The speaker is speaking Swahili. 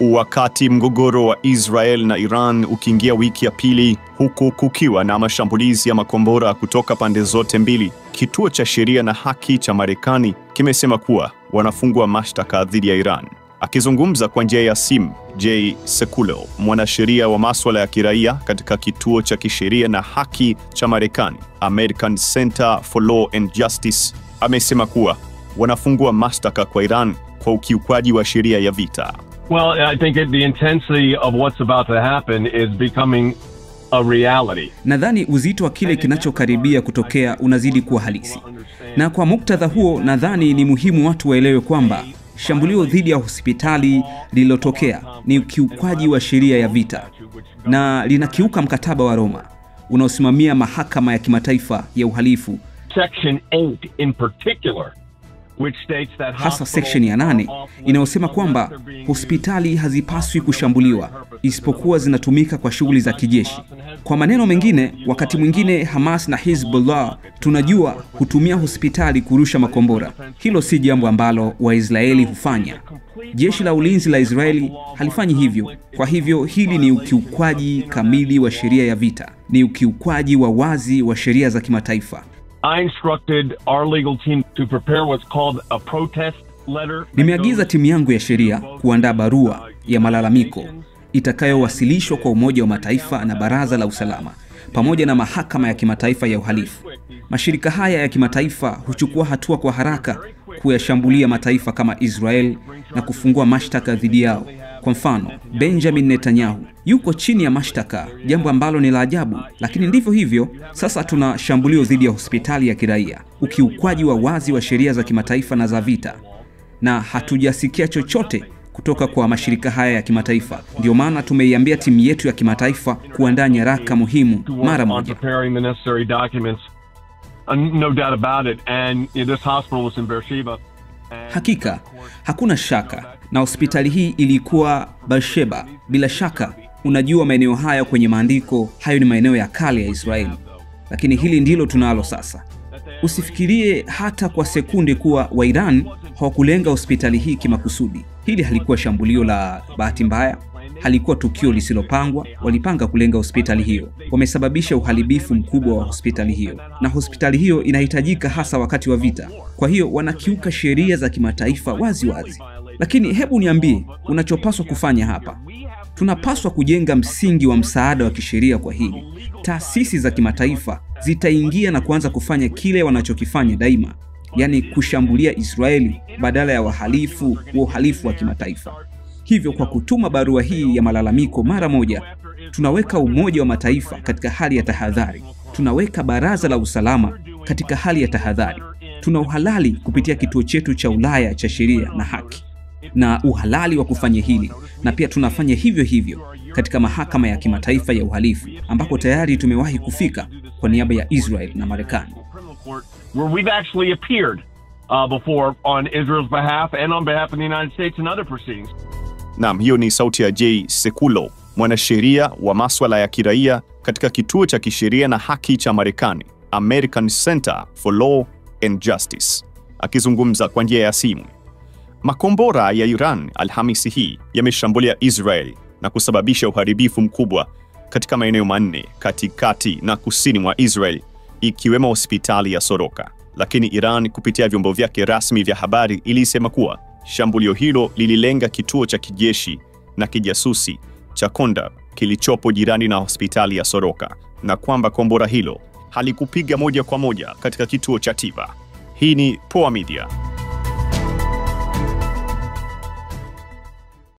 Wakati mgogoro wa Israel na Iran ukiingia wiki ya pili, huku kukiwa na mashambulizi ya makombora kutoka pande zote mbili, kituo cha sheria na haki cha Marekani kimesema kuwa wanafungua mashtaka dhidi ya Iran. Akizungumza kwa njia ya simu, Jay Sekulow, mwanasheria wa masuala ya kiraia katika kituo cha kisheria na haki cha Marekani, American Center for Law and Justice, amesema kuwa wanafungua mashtaka kwa Iran kwa ukiukwaji wa sheria ya vita. Well, I think the intensity of what's about to happen is becoming a reality. Nadhani uzito wa kile kinachokaribia kutokea unazidi kuwa halisi. Na kwa muktadha huo, nadhani ni muhimu watu waelewe kwamba shambulio dhidi ya hospitali lililotokea ni ukiukwaji wa sheria ya vita na linakiuka mkataba wa Roma unaosimamia mahakama ya kimataifa ya uhalifu. Section 8 in particular, hasa section ya 8 inayosema kwamba hospitali hazipaswi kushambuliwa isipokuwa zinatumika kwa shughuli za kijeshi. Kwa maneno mengine, wakati mwingine Hamas na Hezbollah tunajua hutumia hospitali kurusha makombora. Hilo si jambo ambalo Waisraeli hufanya. Jeshi la ulinzi la Israeli halifanyi hivyo. Kwa hivyo hili ni ukiukwaji kamili wa sheria ya vita. Ni ukiukwaji wa wazi wa sheria za kimataifa. I instructed our legal team to prepare what's called a protest letter. Nimeagiza timu yangu ya sheria kuandaa barua ya malalamiko itakayowasilishwa kwa Umoja wa Mataifa na Baraza la Usalama pamoja na Mahakama ya Kimataifa ya Uhalifu. Mashirika haya ya kimataifa huchukua hatua kwa haraka kuyashambulia mataifa kama Israel na kufungua mashtaka dhidi yao. Kwa mfano, Benjamin Netanyahu yuko chini ya mashtaka, jambo ambalo ni la ajabu, lakini ndivyo hivyo. Sasa tuna shambulio dhidi ya hospitali ya kiraia, ukiukwaji wa wazi wa sheria za kimataifa na za vita, na hatujasikia chochote kutoka kwa mashirika haya ya kimataifa. Ndio maana tumeiambia timu yetu ya kimataifa kuandaa nyaraka muhimu mara moja. No doubt about it. And this hospital was in Beersheba. Hakika, hakuna shaka. Na hospitali hii ilikuwa Beersheba. Bila shaka, unajua maeneo haya kwenye maandiko, hayo ni maeneo ya kale ya Israeli. Lakini hili ndilo tunalo sasa. Usifikirie hata kwa sekunde kuwa wa Iran hawakulenga hospitali hii kimakusudi. Hili halikuwa shambulio la bahati mbaya. Halikuwa tukio lisilopangwa. Walipanga kulenga hospitali hiyo. Wamesababisha uharibifu mkubwa wa hospitali hiyo. Na hospitali hiyo inahitajika hasa wakati wa vita. Kwa hiyo wanakiuka sheria za kimataifa wazi wazi. Lakini hebu niambie, unachopaswa kufanya hapa. Tunapaswa kujenga msingi wa msaada wa kisheria kwa hili. Taasisi za kimataifa zitaingia na kuanza kufanya kile wanachokifanya daima, yani kushambulia Israeli badala ya wahalifu wa uhalifu wa kimataifa. Hivyo kwa kutuma barua hii ya malalamiko mara moja, tunaweka Umoja wa Mataifa katika hali ya tahadhari. Tunaweka Baraza la Usalama katika hali ya tahadhari. Tuna uhalali kupitia kituo chetu cha Ulaya cha sheria na haki na uhalali wa kufanya hili, na pia tunafanya hivyo hivyo katika Mahakama ya Kimataifa ya Uhalifu ambako tayari tumewahi kufika kwa niaba ya Israel na Marekani. Where we've actually appeared before on Israel's behalf and on behalf of the United States and other proceedings. Naam, hiyo ni sauti ya Jay Sekulow, mwanasheria wa masuala ya kiraia katika kituo cha kisheria na haki cha Marekani, American Center for Law and Justice, akizungumza kwa njia ya simu. Makombora ya Iran Alhamisi hii yameshambulia Israel na kusababisha uharibifu mkubwa katika maeneo manne katikati na kusini mwa Israel, ikiwemo hospitali ya Soroka. Lakini Iran kupitia vyombo vyake rasmi vya habari ilisema kuwa shambulio hilo lililenga kituo cha kijeshi na kijasusi cha Kondar kilichopo jirani na hospitali ya Soroka, na kwamba kombora hilo halikupiga moja kwa moja katika kituo cha tiba. Hii ni Poa Media.